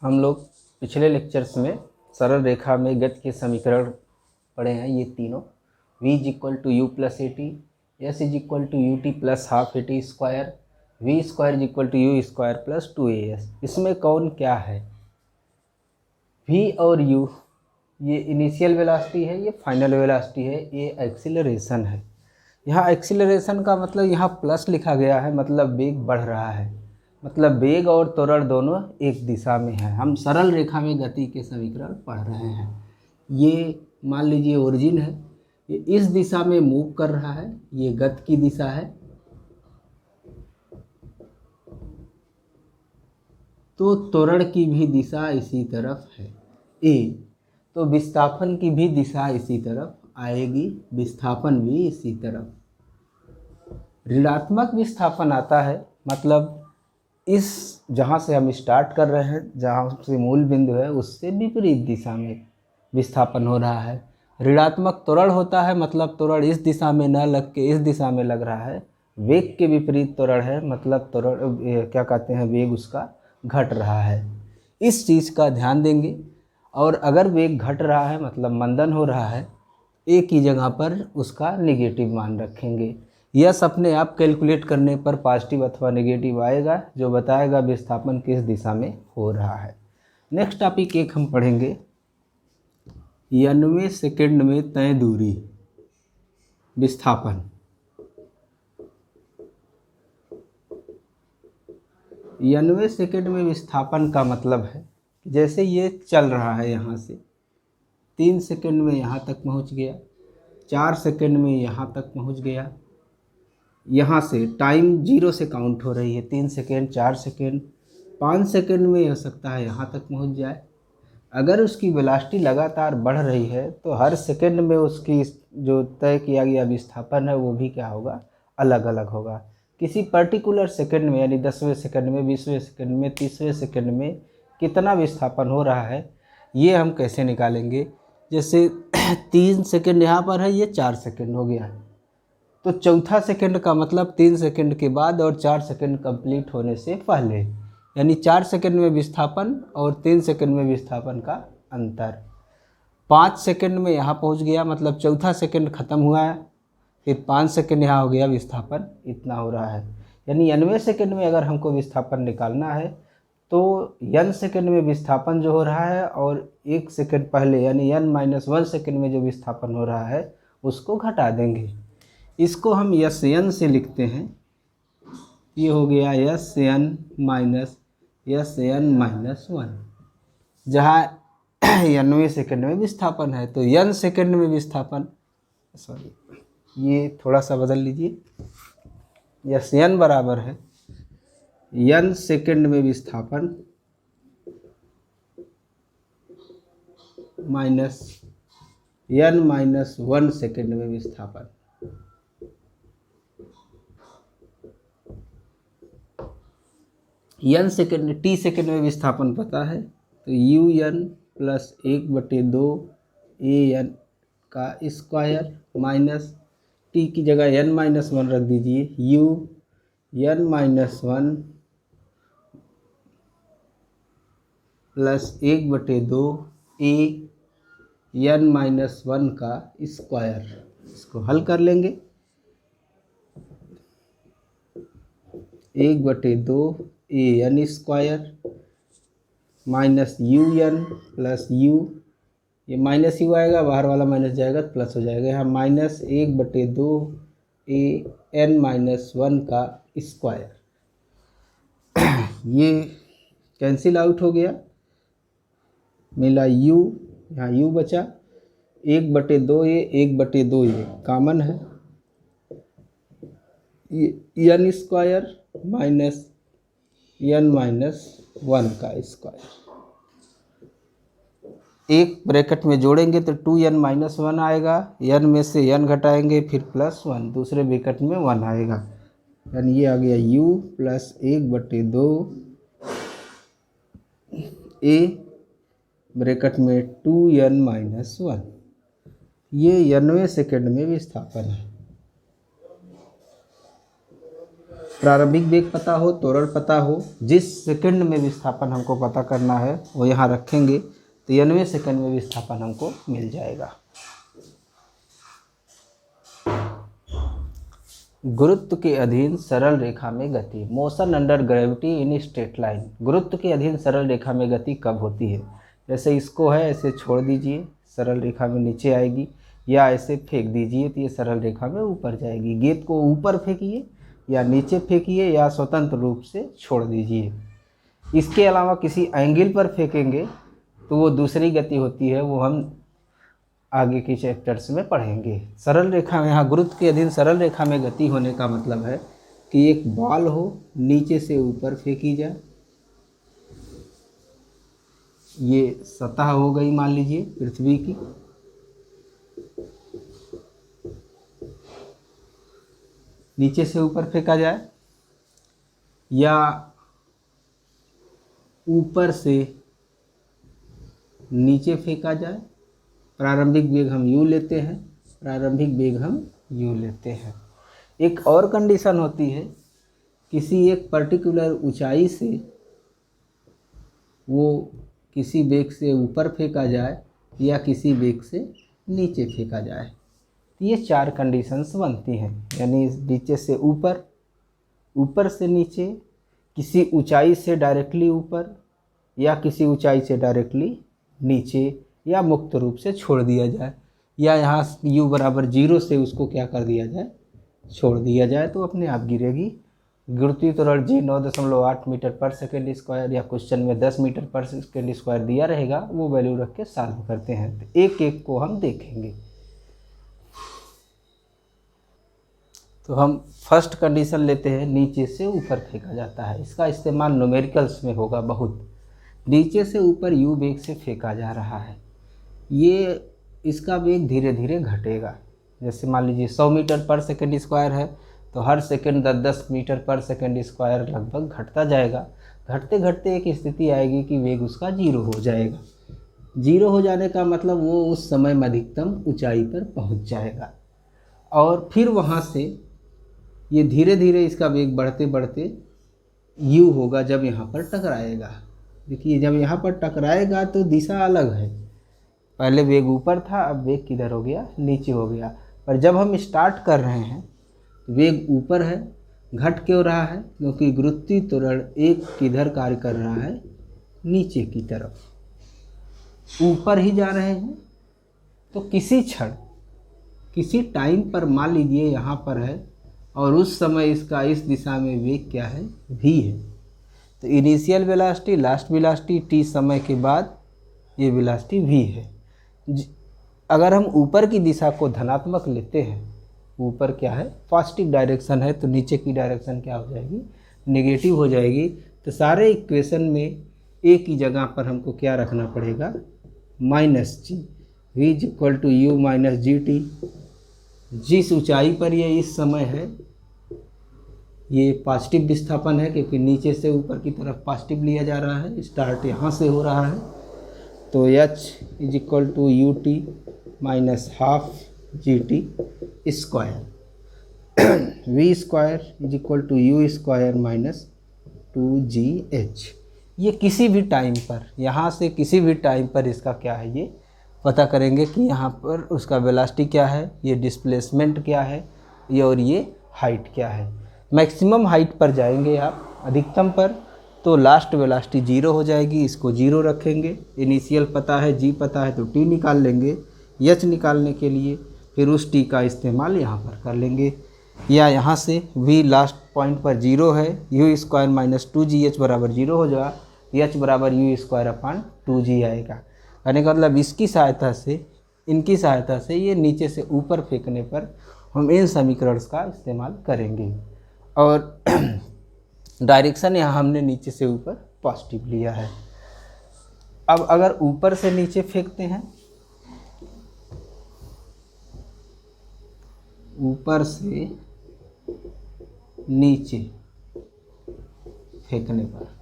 हम लोग पिछले लेक्चर्स में सरल रेखा में गति के समीकरण पढ़े हैं। ये तीनों v is equal to u plus a t, s is equal to u t plus half a t square, v square is equal to u square plus 2as। इसमें कौन क्या है? v और u ये इनिशियल वेलोसिटी है, ये final velocity है, ये एक्सीलरेशन है। यहाँ एक्सीलरेशन का मतलब यहाँ प्लस लिखा गया है, मतलब वेग बढ़ रहा है, मतलब वेग और त्वरण दोनों एक दिशा में है। हम सरल रेखा में गति के समीकरण पढ़ रहे हैं। ये मान लीजिए ओरिजिन है, ये इस दिशा में मूव कर रहा है, ये गति की दिशा है, तो त्वरण की भी दिशा इसी तरफ है ए, तो विस्थापन की भी दिशा इसी तरफ आएगी, विस्थापन भी इसी तरफ। ऋणात्मक विस्थापन आता है, मतलब इस जहाँ से हम स्टार्ट कर रहे हैं, जहाँ से मूल बिंदु है, उससे विपरीत दिशा में विस्थापन हो रहा है। ऋणात्मक त्वरण होता है, मतलब त्वरण इस दिशा में न लग के इस दिशा में लग रहा है। वेग के विपरीत त्वरण है, मतलब त्वरण क्या कहते हैं, वेग उसका घट रहा है। इस चीज़ का ध्यान देंगे। और अगर वेग घट रहा है मतलब मंदन हो रहा है, एक ही जगह पर उसका नेगेटिव मान रखेंगे। यस अपने आप कैलकुलेट करने पर पॉजिटिव अथवा नेगेटिव आएगा, जो बताएगा विस्थापन किस दिशा में हो रहा है। नेक्स्ट टॉपिक एक हम पढ़ेंगे, 90 सेकेंड में तय दूरी विस्थापन। 90 सेकेंड में विस्थापन का मतलब है जैसे ये चल रहा है, यहाँ से 3 सेकेंड में यहाँ तक पहुँच गया, 4 सेकेंड में यहाँ तक पहुँच गया। यहाँ से टाइम 0 से काउंट हो रही है, 3 सेकेंड, 4 सेकेंड, 5 सेकेंड में हो सकता है यहाँ तक पहुँच जाए। अगर उसकी वेलोसिटी लगातार बढ़ रही है तो हर सेकेंड में उसकी जो तय किया गया विस्थापन है वो भी क्या होगा, अलग अलग होगा। किसी पर्टिकुलर सेकेंड में, यानी 10वें सेकेंड में, 20वें सेकेंड में, 30वें सेकेंड में कितना विस्थापन हो रहा है, ये हम कैसे निकालेंगे। जैसे 3 सेकेंड यहाँ पर है, ये 4 सेकेंड हो गया है, तो चौथा सेकंड का मतलब 3 सेकंड के बाद और 4 सेकंड कंप्लीट होने से पहले, यानी 4 सेकंड में विस्थापन और 3 सेकंड में विस्थापन का अंतर। 5 सेकंड में यहाँ पहुँच गया, मतलब चौथा सेकंड ख़त्म हुआ है, फिर 5 सेकंड यहाँ हो गया, विस्थापन इतना हो रहा है। यानी 90 सेकंड में अगर हमको विस्थापन निकालना है तो n सेकंड में विस्थापन जो हो रहा है और 1 सेकंड पहले यानी n-1 सेकंड में जो विस्थापन हो रहा है उसको घटा देंगे। इसको हम Sn से लिखते हैं, ये हो गया Sn माइनस Sn-1, जहाँ 90 सेकंड में विस्थापन है तो n सेकंड में विस्थापन, सॉरी ये थोड़ा सा बदल लीजिए, Sn बराबर है n सेकंड में विस्थापन माइनस n-1 सेकंड में विस्थापन। n सेकंड, t सेकंड में विस्थापन पता है, तो un प्लस 1/2 an का स्क्वायर माइनस t की जगह n-1 रख दीजिए, u n-1 plus 1/2 a n-1 का स्क्वायर। इसको हल कर लेंगे, 1/2 a n square minus u n plus u, ये माइनस यू आएगा, बाहर वाला माइनस जाएगा तो प्लस हो जाएगा, यहाँ माइनस 1/2 a n-1 का स्क्वायर। ये कैंसिल आउट हो गया, मिला u, यहाँ u बचा, 1/2 a 1/2 a कॉमन है, ये n स्क्वायर माइनस n-1 का स्क्वायर। एक ब्रैकेट में जोड़ेंगे तो 2n-1 आएगा, n में से n घटाएंगे फिर प्लस 1, दूसरे ब्रैकेट में 1 आएगा, यानी ये आ गया u प्लस 1/2 a ब्रैकेट में 2n-1। ये 90 सेकेंड में विस्थापन है। प्रारंभिक वेग पता हो, त्वरण पता हो, जिस सेकंड में विस्थापन हमको पता करना है वो यहाँ रखेंगे तो 90वें सेकंड में विस्थापन हमको मिल जाएगा। गुरुत्व के अधीन सरल रेखा में गति, motion under gravity in straight line. गुरुत्व के अधीन सरल रेखा में गति कब होती है? जैसे इसको है ऐसे छोड़ दीजिए, सरल रेखा में नीचे आएगी, या ऐसे फेंक दीजिए तो ये सरल रेखा में ऊपर जाएगी। गेंद को ऊपर फेंकिए या नीचे फेंकिए या स्वतंत्र रूप से छोड़ दीजिए। इसके अलावा किसी एंगल पर फेंकेंगे तो वो दूसरी गति होती है, वो हम आगे के चैप्टर्स में पढ़ेंगे। सरल रेखा में, यहाँ गुरुत्व के अधीन सरल रेखा में गति होने का मतलब है कि एक बॉल हो, नीचे से ऊपर फेंकी जाए, ये सतह हो गई मान लीजिए पृथ्वी की, नीचे से ऊपर फेंका जाए या ऊपर से नीचे फेंका जाए। प्रारंभिक वेग हम u लेते हैं, प्रारंभिक वेग हम u लेते हैं। एक और कंडीशन होती है, किसी एक पर्टिकुलर ऊंचाई से वो किसी वेग से ऊपर फेंका जाए या किसी वेग से नीचे फेंका जाए। तो ये 4 कंडीशंस बनती हैं, यानी नीचे से ऊपर, ऊपर से नीचे, किसी ऊंचाई से डायरेक्टली ऊपर या किसी ऊंचाई से डायरेक्टली नीचे, या मुक्त रूप से छोड़ दिया जाए, या यहाँ u बराबर 0 से उसको क्या कर दिया जाए, छोड़ दिया जाए तो अपने आप गिरेगी। गुरुत्वीय त्वरण g 9.8 मीटर पर सेकेंड स्क्वायर या क्वेश्चन में 10 मीटर पर सेकेंड स्क्वायर दिया रहेगा, वो वैल्यू रख के सॉल्व करते हैं। तो एक एक को हम देखेंगे। तो हम फर्स्ट कंडीशन लेते हैं, नीचे से ऊपर फेंका जाता है। इसका इस्तेमाल न्यूमेरिकल्स में होगा बहुत। नीचे से ऊपर u वेग से फेंका जा रहा है, ये इसका वेग धीरे धीरे घटेगा। जैसे मान लीजिए 100 मीटर पर सेकेंड स्क्वायर है तो हर सेकेंड 10 मीटर पर सेकेंड स्क्वायर लगभग घटता जाएगा। घटते घटते एक स्थिति आएगी कि वेग उसका 0 हो जाएगा। 0 हो जाने का मतलब वो उस समय में अधिकतम ऊंचाई पर पहुंच जाएगा, और फिर वहाँ से ये धीरे धीरे इसका वेग बढ़ते बढ़ते u होगा जब यहाँ पर टकराएगा। देखिए जब यहाँ पर टकराएगा तो दिशा अलग है, पहले वेग ऊपर था, अब वेग किधर हो गया, नीचे हो गया। पर जब हम स्टार्ट कर रहे हैं वेग ऊपर है, घट क्यों रहा है? क्योंकि गुरुत्वीय त्वरण एक किधर कार्य कर रहा है, नीचे की तरफ, ऊपर ही जा रहे हैं। तो किसी क्षण, किसी टाइम पर मान लीजिए यहाँ पर है और उस समय इसका इस दिशा में वेग क्या है, v है। तो initial velocity, last velocity, t समय के बाद ये वेलोसिटी v है। अगर हम ऊपर की दिशा को धनात्मक लेते हैं, ऊपर क्या है, पॉजिटिव डायरेक्शन है, तो नीचे की डायरेक्शन क्या हो जाएगी, नेगेटिव हो जाएगी। तो सारे इक्वेशन में एक ही जगह पर हमको क्या रखना पड़ेगा, -g, v equal to u minus g t. जिस ऊंचाई पर ये इस समय है ये पॉजिटिव विस्थापन है, क्योंकि नीचे से ऊपर की तरफ पॉजिटिव लिया जा रहा है, स्टार्ट यहाँ से हो रहा है। तो h is equal to u t minus half g t square, v square is equal to u square minus 2gh। ये किसी भी टाइम पर, यहाँ से किसी भी टाइम पर इसका क्या है, ये पता करेंगे कि यहाँ पर उसका वेलोसिटी क्या है, ये डिस्प्लेसमेंट क्या है, ये और ये हाइट क्या है। मैक्सिमम हाइट पर जाएंगे आप, अधिकतम पर, तो लास्ट वेलोसिटी 0 हो जाएगी, इसको 0 रखेंगे। इनिशियल पता है, g पता है, तो t निकाल लेंगे। h निकालने के लिए फिर उस t का इस्तेमाल यहाँ पर कर लेंगे, या यहाँ से v लास्ट पॉइंट पर 0 है, u स्क्वायर माइनस 2gh बराबर 0 हो जाएगा, h बराबर u स्क्वायर अपान 2g आएगा। कहने का मतलब इसकी सहायता से, इनकी सहायता से ये नीचे से ऊपर फेंकने पर हम इन समीकरण का इस्तेमाल करेंगे। और डायरेक्शन यहाँ हमने नीचे से ऊपर पॉजिटिव लिया है। अब अगर ऊपर से नीचे फेंकते हैं, ऊपर से नीचे फेंकने पर,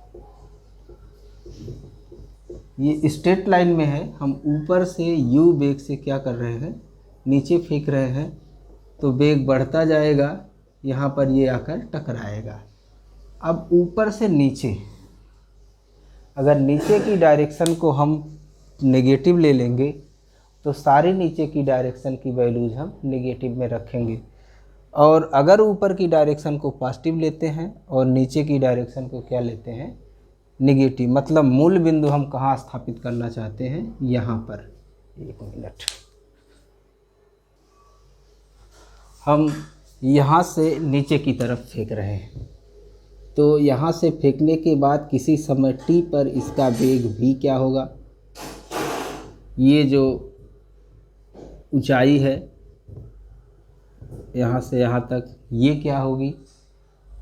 ये स्ट्रेट लाइन में है, हम ऊपर से u वेग से क्या कर रहे हैं, नीचे फेंक रहे हैं, तो वेग बढ़ता जाएगा, यहाँ पर ये आकर टकराएगा। अब ऊपर से नीचे, अगर नीचे की डायरेक्शन को हम नेगेटिव ले लेंगे तो सारी नीचे की डायरेक्शन की वैल्यूज हम नेगेटिव में रखेंगे, और अगर ऊपर की डायरेक्शन को पॉजिटिव लेते हैं और नीचे की डायरेक्शन को क्या लेते हैं, नेगेटिव, मतलब मूल बिंदु हम कहाँ स्थापित करना चाहते हैं, यहाँ पर। एक मिनट, हम यहाँ से नीचे की तरफ फेंक रहे हैं, तो यहाँ से फेंकने के बाद किसी समय t पर इसका वेग v क्या होगा, ये जो ऊंचाई है यहाँ से यहाँ तक, ये क्या होगी,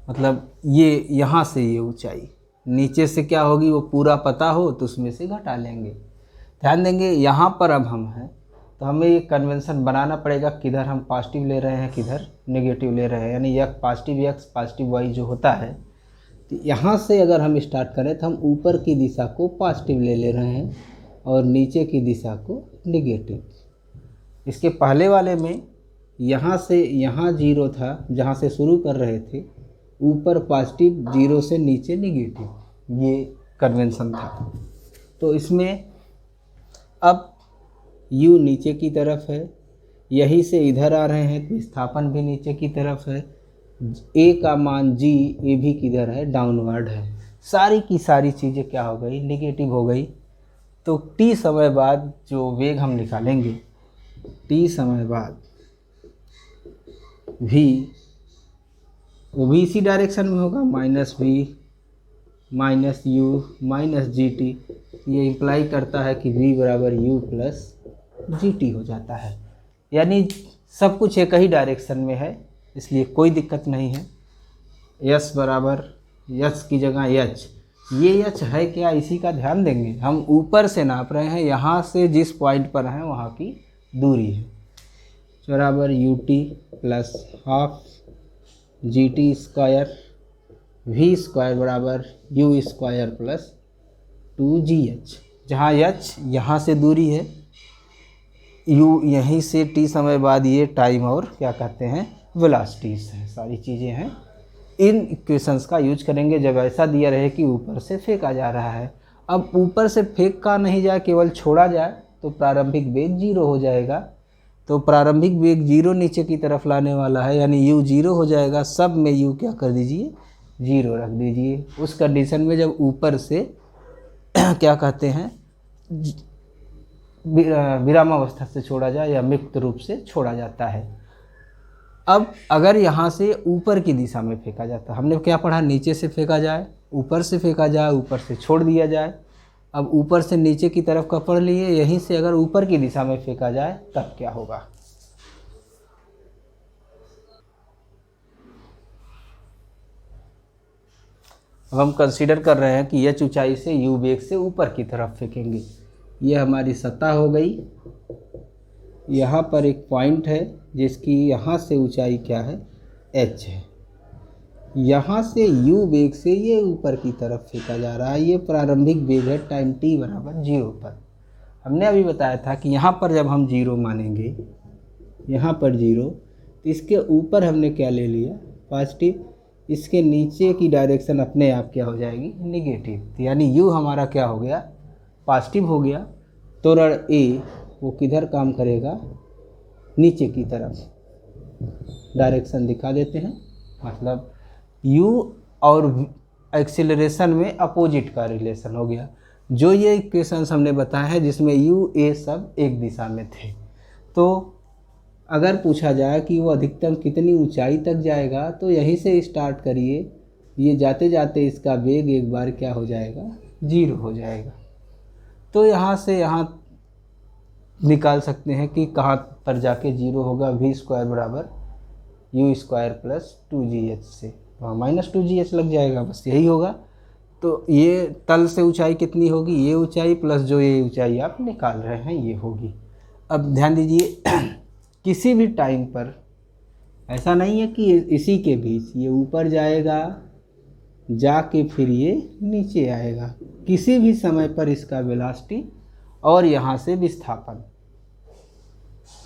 मतलब ये यहाँ से ये ऊंचाई नीचे से क्या होगी वो पूरा पता हो तो उसमें से घटा लेंगे। ध्यान देंगे यहाँ पर अब हम हैं तो हमें ये कन्वेंशन बनाना पड़ेगा, किधर हम पॉजिटिव ले रहे हैं किधर नेगेटिव ले रहे हैं, यानी यह पॉजिटिव x पॉजिटिव y जो होता है। तो यहाँ से अगर हम स्टार्ट करें तो हम ऊपर की दिशा को पॉजिटिव ले रहे हैं और नीचे की दिशा को नेगेटिव। इसके पहले वाले में यहाँ से यहाँ जीरो था, जहाँ से शुरू कर रहे थे, ऊपर पॉजिटिव, जीरो से नीचे नेगेटिव, ये कन्वेंशन था। तो इसमें अब u नीचे की तरफ है, यहीं से इधर आ रहे हैं तो विस्थापन भी नीचे की तरफ है, a का मान g, ये भी किधर है, डाउनवर्ड है। सारी की सारी चीज़ें क्या हो गई, नेगेटिव हो गई। तो t समय बाद जो वेग हम निकालेंगे, t समय बाद v, वो भी इसी डायरेक्शन में होगा, minus v minus u minus g T. ये इम्प्लाई करता है कि v बराबर u प्लस जी टी हो जाता है, यानी सब कुछ एक ही डायरेक्शन में है, इसलिए कोई दिक्कत नहीं है। यस बराबर यस की जगह एच, ये एच है क्या, इसी का ध्यान देंगे। हम ऊपर से नाप रहे हैं, यहाँ से जिस पॉइंट पर हैं वहाँ की दूरी है, बराबर u t plus half g t square, v square बराबर यू स्क्वायर प्लस 2gh, जहाँ h यहाँ से दूरी है, u यहीं से t समय बाद ये टाइम और क्या कहते हैं वेलोसिटीज हैं, सारी चीज़ें हैं। इन इक्वेशंस का यूज करेंगे जब ऐसा दिया रहे कि ऊपर से फेंका जा रहा है। अब ऊपर से फेंका नहीं जाए, केवल छोड़ा जाए तो प्रारंभिक वेग जीरो हो जाएगा। तो प्रारंभिक वेग जीरो नीचे की तरफ लाने वाला है, यानी u जीरो हो जाएगा। सब में u क्या कर दीजिए, जीरो रख दीजिए। उस कंडीशन में जब ऊपर से क्या कहते हैं विरामावस्था से छोड़ा जाए या मुक्त रूप से छोड़ा जाता है। अब अगर यहाँ से ऊपर की दिशा में फेंका जाता, हमने क्या पढ़ा, नीचे से फेंका जाए, ऊपर से फेंका जाए, ऊपर से छोड़ दिया जाए। अब ऊपर से नीचे की तरफ का पढ़ लिए, यहीं से अगर ऊपर की दिशा में फेंका जाए तब क्या होगा। अब हम कंसीडर कर रहे हैं कि h ऊंचाई से u वेग से ऊपर की तरफ फेंकेंगे। ये हमारी सतह हो गई। यहाँ पर एक पॉइंट है जिसकी यहाँ से ऊंचाई क्या है, h है। यहाँ से u वेग से ये ऊपर की तरफ फेंका जा रहा है। ये प्रारंभिक वेग है टाइम t बराबर 0 पर। हमने अभी बताया था कि यहाँ पर जब हम 0 मानेंगे, यहाँ पर 0, तो इसके ऊपर हमने क्या ले लिया, पॉजिटिव। इसके नीचे की डायरेक्शन अपने आप क्या हो जाएगी, नेगेटिव। यानी u हमारा क्या हो गया, पॉजिटिव हो गया। तो रण a वो किधर काम करेगा, नीचे की तरफ। डायरेक्शन दिखा देते हैं, मतलब u और एक्सीलरेशन में अपोजिट का रिलेशन हो गया। जो ये इक्वेशंस हमने बताया है जिसमें u a सब एक दिशा में थे। तो अगर पूछा जाए कि वो अधिकतम कितनी ऊंचाई तक जाएगा, तो यहीं से स्टार्ट करिए। ये जाते जाते इसका वेग एक बार क्या हो जाएगा, 0 हो जाएगा। तो यहाँ से यहाँ निकाल सकते हैं कि कहाँ पर जाके 0 होगा। v स्क्वायर बराबर u स्क्वायर प्लस 2gh से, वहाँ माइनस 2gh लग जाएगा, बस यही होगा। तो ये तल से ऊंचाई कितनी होगी, ये ऊंचाई प्लस जो ये ऊंचाई आप निकाल रहे हैं ये होगी। अब ध्यान दीजिए, किसी भी टाइम पर ऐसा नहीं है कि इसी के बीच ये ऊपर जाएगा, जाके फिर ये नीचे आएगा। किसी भी समय पर इसका वेलोसिटी और यहाँ से विस्थापन,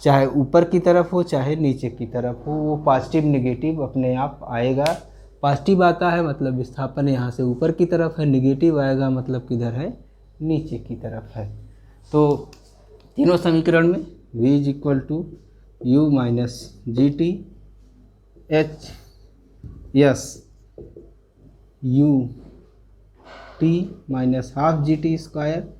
चाहे ऊपर की तरफ हो चाहे नीचे की तरफ हो, वो पॉजिटिव नेगेटिव अपने आप आएगा। पॉजिटिव आता है मतलब विस्थापन यहाँ से ऊपर की तरफ है, निगेटिव आएगा मतलब किधर है, नीचे की तरफ है। तो तीनों समीकरण में v is equal to u minus g t h yes u t minus half g t square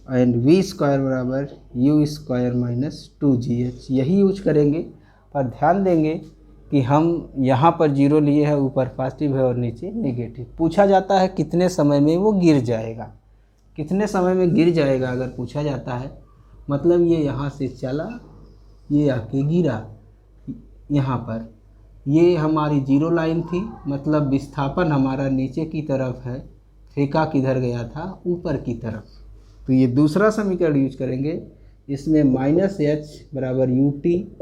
and v square बराबर यू स्क्वायर माइनस 2gh, यही यूज करेंगे। पर ध्यान देंगे कि हम यहाँ पर जीरो लिए हैं, ऊपर पॉजिटिव है और नीचे नेगेटिव। पूछा जाता है कितने समय में वो गिर जाएगा, कितने समय में गिर जाएगा अगर पूछा जाता है, मतलब ये यहाँ से चला, ये आके गिरा यहाँ पर, ये हमारी जीरो लाइन थी, मतलब विस्थापन हमारा नीचे की तरफ है, फेंका किधर गया था, ऊपर की तरफ। तो ये दूसरा समीकरण यूज करेंगे, इसमें माइनस एच बराबर u t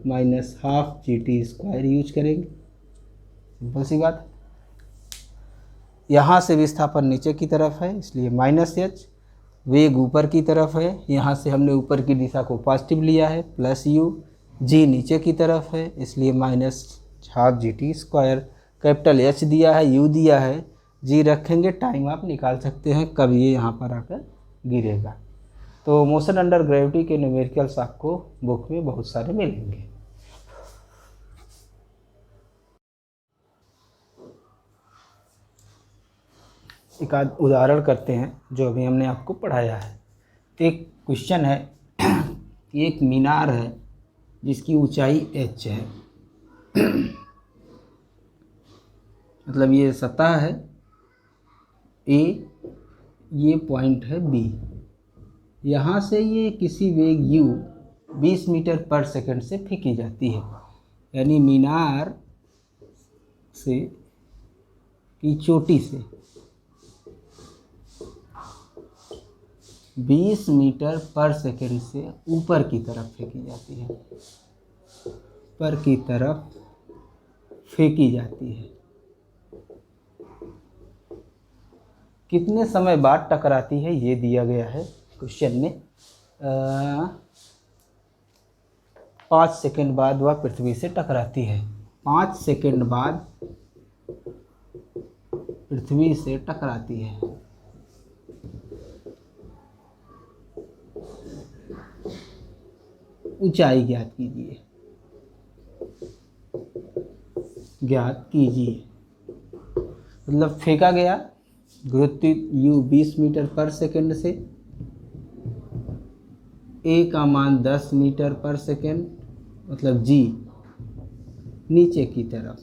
minus half g t square use करेंगे। सिंपल सी बात। यहाँ से विस्थापन नीचे की तरफ है इसलिए माइनस एच, वेग ऊपर की तरफ है, यहाँ से हमने ऊपर की दिशा को पॉजिटिव लिया है, प्लस यू, जी नीचे की तरफ है इसलिए minus half g t square. Capital H दिया है, यू दिया है, जी रखेंगे, टाइम आप निकाल सकते हैं कब ये यहाँ पर आकर गिरेगा। तो मोशन अंडर ग्रेविटी के न्यूमेरिकल्स आपको बुक में बहुत सारे मिलेंगे। एक आध उदाहरण करते हैं जो अभी हमने आपको पढ़ाया है। तो एक क्वेश्चन है, एक मीनार है जिसकी ऊंचाई h है, मतलब ये सतह है A, ये पॉइंट है B, यहाँ से ये किसी वेग u 20 मीटर पर सेकंड से फेंकी जाती है। यानी मीनार से की चोटी से 20 मीटर पर सेकंड से ऊपर की तरफ फेंकी जाती है, ऊपर की तरफ फेंकी जाती है। कितने समय बाद टकराती है ये दिया गया है क्वेश्चन में। 5 सेकंड बाद वह पृथ्वी से टकराती है, 5 सेकंड बाद पृथ्वी से टकराती है। ऊंचाई ज्ञात कीजिए, ज्ञात कीजिए। मतलब फेंका गया गुरुत्व u 20 मीटर पर सेकंड से, a का मान 10 मीटर पर सेकंड, मतलब g नीचे की तरफ।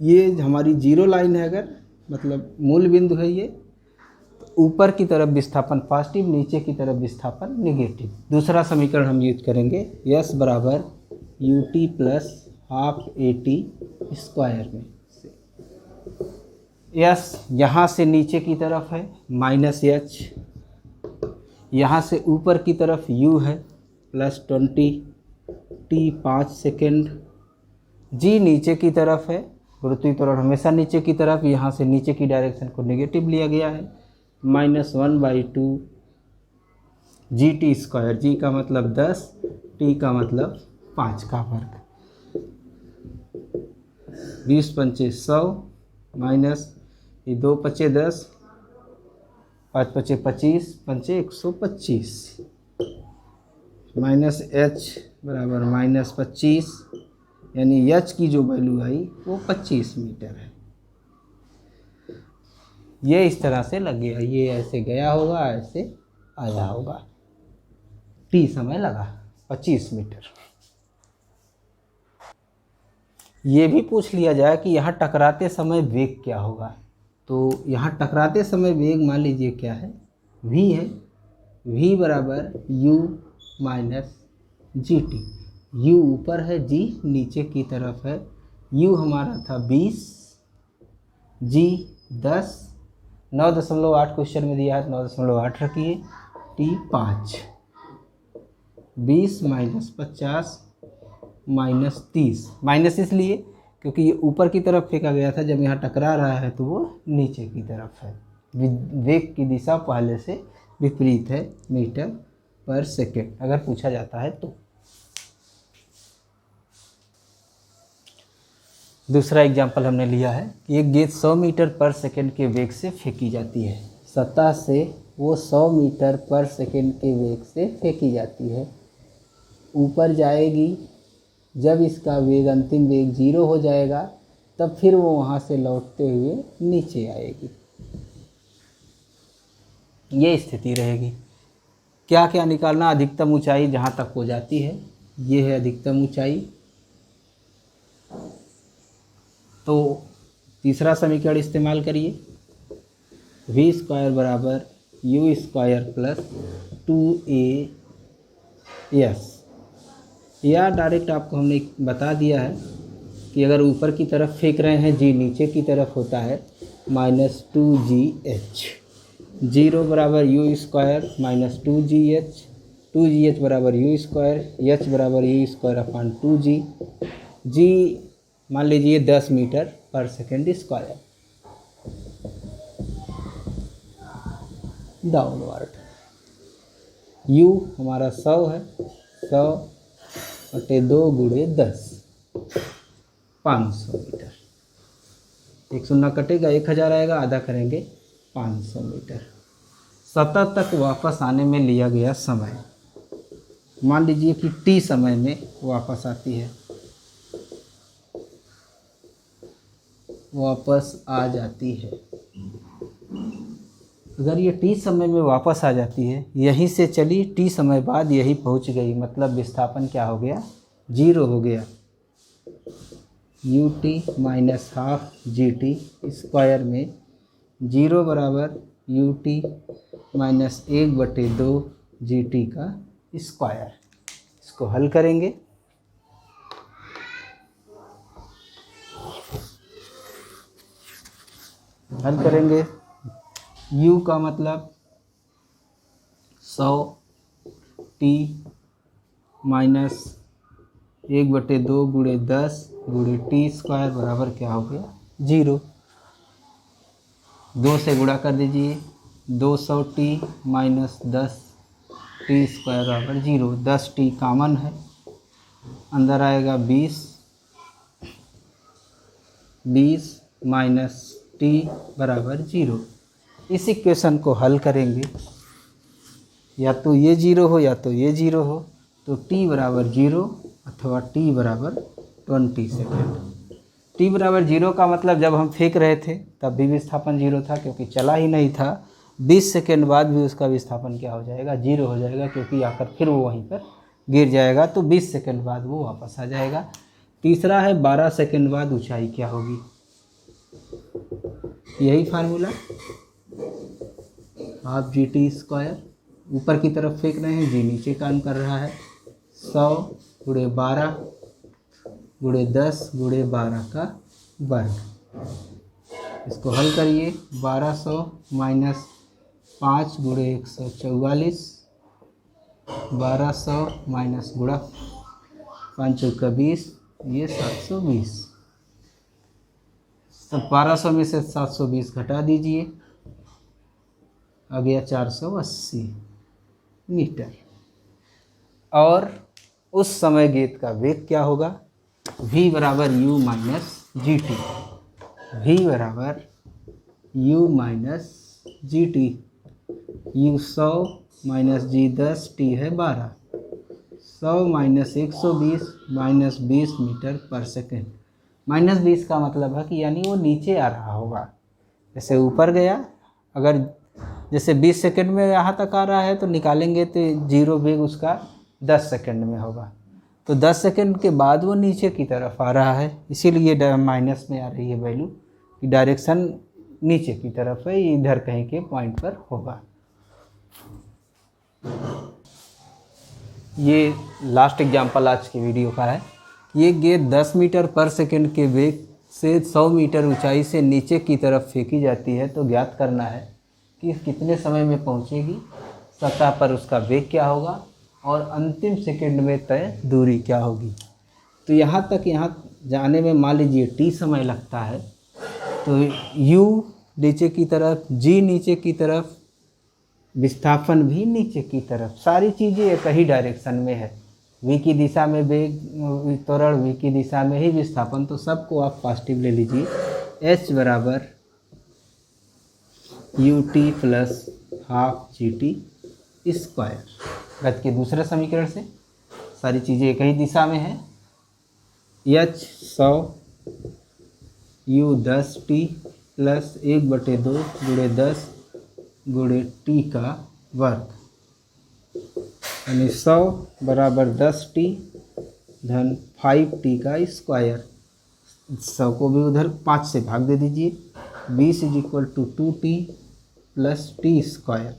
ये हमारी जीरो लाइन है, अगर मतलब मूल बिंदु है ये, ऊपर की तरफ विस्थापन पॉजिटिव, नीचे की तरफ विस्थापन नेगेटिव। दूसरा समीकरण हम यूज करेंगे, यस बराबर u t plus half a t square में से। यस यहाँ से नीचे की तरफ है माइनस एच, यहाँ से ऊपर की तरफ यू है प्लस 20 टी 5 सेकेंड, जी नीचे की तरफ है, गुरुत्वीय त्वरण हमेशा नीचे की तरफ, यहाँ से नीचे की डायरेक्शन को नेगेटिव लिया गया है, -1/2 जी टी स्क्वायर, जी का मतलब 10, टी का मतलब 5 का वर्ग। 20 पंचे 100 माइनस ये 2 पचे 10, 5 पचे 25, पंचे 125, माइनस एच बराबर -25, यानी एच की जो वैल्यू आई वो 25 मीटर है। ये इस तरह से लग गया, ये ऐसे गया होगा, ऐसे आया होगा, टी समय लगा 25 मीटर। ये भी पूछ लिया जाए कि यहाँ टकराते समय वेग क्या होगा, तो यहाँ टकराते समय वेग मान लीजिए क्या है, v है, v बराबर u minus g t. u ऊपर है, g नीचे की तरफ है, u हमारा था 20, g 10, 9.8 क्वेश्चन में दिया है 9.8 रखिए, t 5, 20 माइनस 50 माइनस 30, माइनस इसलिए क्योंकि ये ऊपर की तरफ फेंका गया था, जब यहाँ टकरा रहा है तो वो नीचे की तरफ है, वेग की दिशा पहले से विपरीत है मीटर पर सेकेंड, अगर पूछा जाता है तो। दूसरा एग्जाम्पल हमने लिया है कि एक गेंद 100 मीटर पर सेकंड के वेग से फेंकी जाती है। सतह से वो 100 मीटर पर सेकंड के वेग से फेंकी जाती है, ऊपर जाएगी। जब इसका वेग अंतिम वेग 0 हो जाएगा तब फिर वो वहाँ से लौटते हुए नीचे आएगी। ये स्थिति रहेगी। क्या क्या निकालना? अधिकतम ऊंचाई जहाँ तक हो जाती है, ये है अधिकतम ऊंचाई। तो तीसरा समीकरण इस्तेमाल करिए, v स्क्वायर बराबर u स्क्वायर प्लस 2as, या डायरेक्ट आपको हमने बता दिया है कि अगर ऊपर की तरफ फेंक रहे हैं g नीचे की तरफ होता है -2gh। 0 बराबर u स्क्वायर माइनस 2gh बराबर u स्क्वायर, h बराबर u square upon 2g। g मान लीजिए 10 मीटर पर सेकेंड स्क्वायर डाउनवर्ड। u हमारा 100 है, 100/2 × 10 500 मीटर। 1 शून्य कटेगा, 1000 आएगा, आधा करेंगे 500 मीटर। सतह तक वापस आने में लिया गया समय, मान लीजिए कि t समय में वापस आती है, वापस आ जाती है। अगर ये t समय में वापस आ जाती है, यहीं से चली t समय बाद यही पहुंच गई, मतलब विस्थापन क्या हो गया? 0 हो गया। ut minus half gt square में 0 बराबर ut माइनस 1/2 gt का स्क्वायर। इसको हल करेंगे। u का मतलब 100t माइनस 1/2 × 10 × t स्क्वायर बराबर क्या हो गया? 0। 2 से गुणा कर दीजिए, 200t माइनस 10t स्क्वायर बराबर 0। 10t कॉमन है, अंदर आएगा 20 माइनस t बराबर 0। इस इक्वेशन को हल करेंगे, या तो ये 0 हो या तो ये 0 हो, तो t बराबर 0 अथवा t बराबर 20 सेकेंड। t बराबर 0 का मतलब जब हम फेंक रहे थे तब भी विस्थापन 0 था, क्योंकि चला ही नहीं था। 20 सेकेंड बाद भी उसका विस्थापन क्या हो जाएगा? 0 हो जाएगा, क्योंकि आकर फिर वो वहीं पर गिर जाएगा। तो 20 सेकेंड बाद वो वापस आ जाएगा। तीसरा है 12 सेकेंड बाद ऊंचाई क्या होगी? यही फार्मूला, हाफ gt स्क्वायर। ऊपर की तरफ फेंक रहे हैं, g नीचे काम कर रहा है। 100 × 12 × 10 × 12 का वर्ग। इसको हल करिए। 1200 माइनस 5 × 144, 1200 माइनस गुणा 5 × 20, ये 720। 1200 में से 720 घटा दीजिए, आ गया 480 मीटर। और उस समय गेंद का वेग क्या होगा? v बराबर u minus g t. v बराबर u minus g t. u 100 minus g 10, t है 12। 100 माइनस 120 माइनस 20 मीटर पर सेकेंड। माइनस 20 का मतलब है कि यानी वो नीचे आ रहा होगा। जैसे ऊपर गया, अगर जैसे 20 सेकंड में यहाँ तक आ रहा है तो निकालेंगे तो 0 वेग उसका 10 सेकंड में होगा। तो 10 सेकंड के बाद वो नीचे की तरफ आ रहा है, इसीलिए माइनस में आ रही है वैल्यू कि डायरेक्शन नीचे की तरफ है, इधर कहीं के पॉइंट पर होगा। ये लास्ट एग्जांपल आज की वीडियो का है। ये गेंद 10 मीटर पर सेकंड के वेग से 100 मीटर ऊंचाई से नीचे की तरफ फेंकी जाती है। तो ज्ञात करना है कि कितने समय में पहुंचेगी, सतह पर उसका वेग क्या होगा और अंतिम सेकंड में तय दूरी क्या होगी। तो यहाँ जाने में मान लीजिए t समय लगता है, तो u नीचे की तरफ, g नीचे की तरफ, विस्थापन भी नीचे की तरफ, सारी चीज़ें एक ही डायरेक्शन में है। v की दिशा में वेग त्वरण, v की दिशा में ही विस्थापन, तो सबको आप पॉजिटिव ले लीजिए। h बराबर ut plus half g t square. गति के दूसरे समीकरण से सारी चीज़ें एक ही दिशा में है। h 100 u 10 टी प्लस 1/2 गुणे 10 गुणे टी का वर्ग, यानी 100 बराबर 10 टी धन 5 टी का स्क्वायर। 100 को भी उधर 5 से भाग दे दीजिए। 20 = 2t प्लस टी स्क्वायर,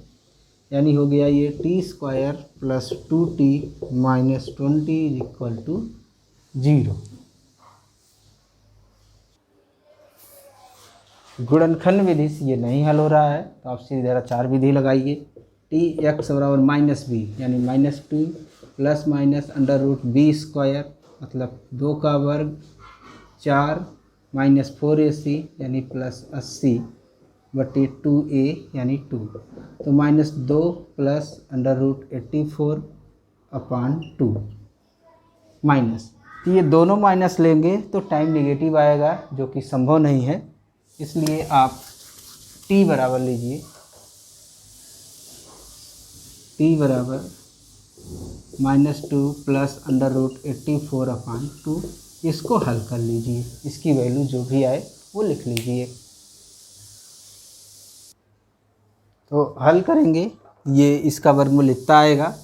यानी हो गया ये T square plus 2t minus 20 = 0। गुणनखंड विधि से ये नहीं हल हो रहा है, तो आप सीधी धारा 4 विधि लगाइए। टी एक्स बराबर माइनस बी, यानी -2 प्लस माइनस √b² मतलब 2 का वर्ग 4 माइनस 4ac यानी प्लस 80/2a यानी 2, तो -2 प्लस √84/2 माइनस, तो ये दोनों माइनस लेंगे तो टाइम नेगेटिव आएगा, जो कि संभव नहीं है। इसलिए आप t बराबर लीजिए, t बराबर -2 प्लस √84/2, इसको हल कर लीजिए। इसकी वैल्यू जो भी आए वो लिख लीजिए। तो हल करेंगे, ये इसका वर्गमूल इतना आएगा,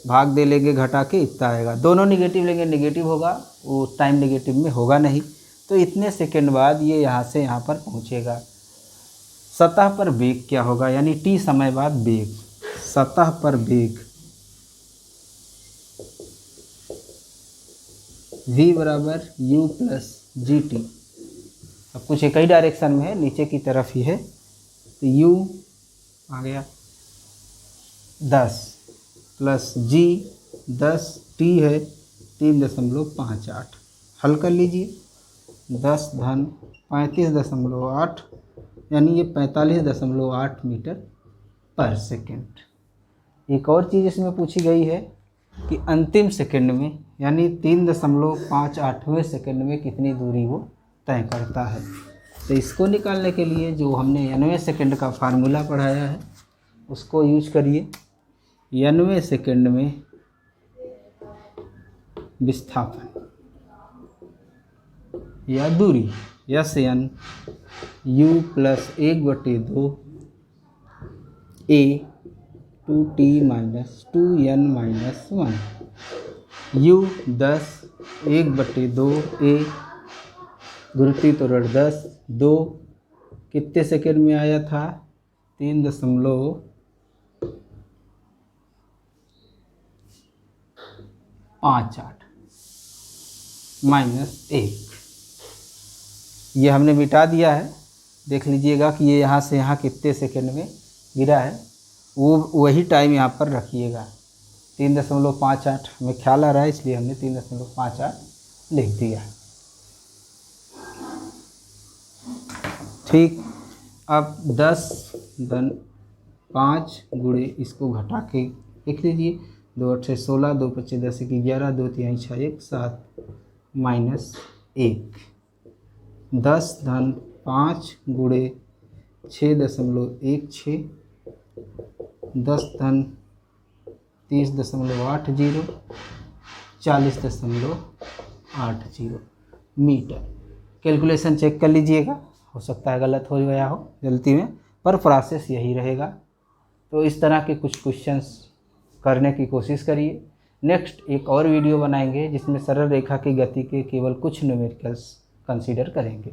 भाग दे लेंगे घटा के इतना आएगा। दोनों निगेटिव लेंगे, निगेटिव होगा, वो टाइम नेगेटिव में होगा नहीं, तो इतने सेकंड बाद ये यहाँ से यहाँ पर पहुँचेगा। सतह पर वेग क्या होगा, यानी t समय बाद वेग, सतह पर वेग v बराबर u प्लस जी टी। अब कुछ एक ही डायरेक्शन में है, नीचे की तरफ ही है, तो u आ गया 10 प्लस g 10 t है 3.58। हल कर लीजिए, 10 धन 35.8 यानी ये 45.8 मीटर पर सेकेंड। एक और चीज़ इसमें पूछी गई है कि अंतिम सेकंड में यानी 3.58वें सेकंड में कितनी दूरी वो तय करता है। तो इसको निकालने के लिए जो हमने 90वें सेकंड का फार्मूला पढ़ाया है उसको यूज करिए। 90वें सेकंड में विस्थापन या दूरी SN u plus 1/2 a 2t minus 2n minus 1 u 10 1/2 a गुरुत्वीय त्वरण 10 2 कितने सेकंड में आया था 3.58 माइनस 1। ये हमने मिटा दिया है, देख लीजिएगा कि ये यहाँ से यहाँ कितने सेकंड में गिरा है, वो वही टाइम यहाँ पर रखिएगा। 3.58 हमें ख्याल आ रहा है, इसलिए हमने 3.58 लिख दिया। ठीक, अब 10 धन 5 गुणे इसको घटा के लिख लीजिए। 2 8 16, 2 25 10 11, 2 3 6 1 7 माइनस 1। 10 धन 5 गुणे 6.16, 10 धन 30.80, 40.80 मीटर। कैलकुलेशन चेक कर लीजिएगा, हो सकता है गलत हो गया हो गलती में, पर प्रोसेस यही रहेगा। तो इस तरह के कुछ क्वेश्चंस करने की कोशिश करिए। नेक्स्ट एक और वीडियो बनाएंगे जिसमें सरल रेखा की गति के केवल कुछ न्यूमेरिकल्स कंसीडर करेंगे।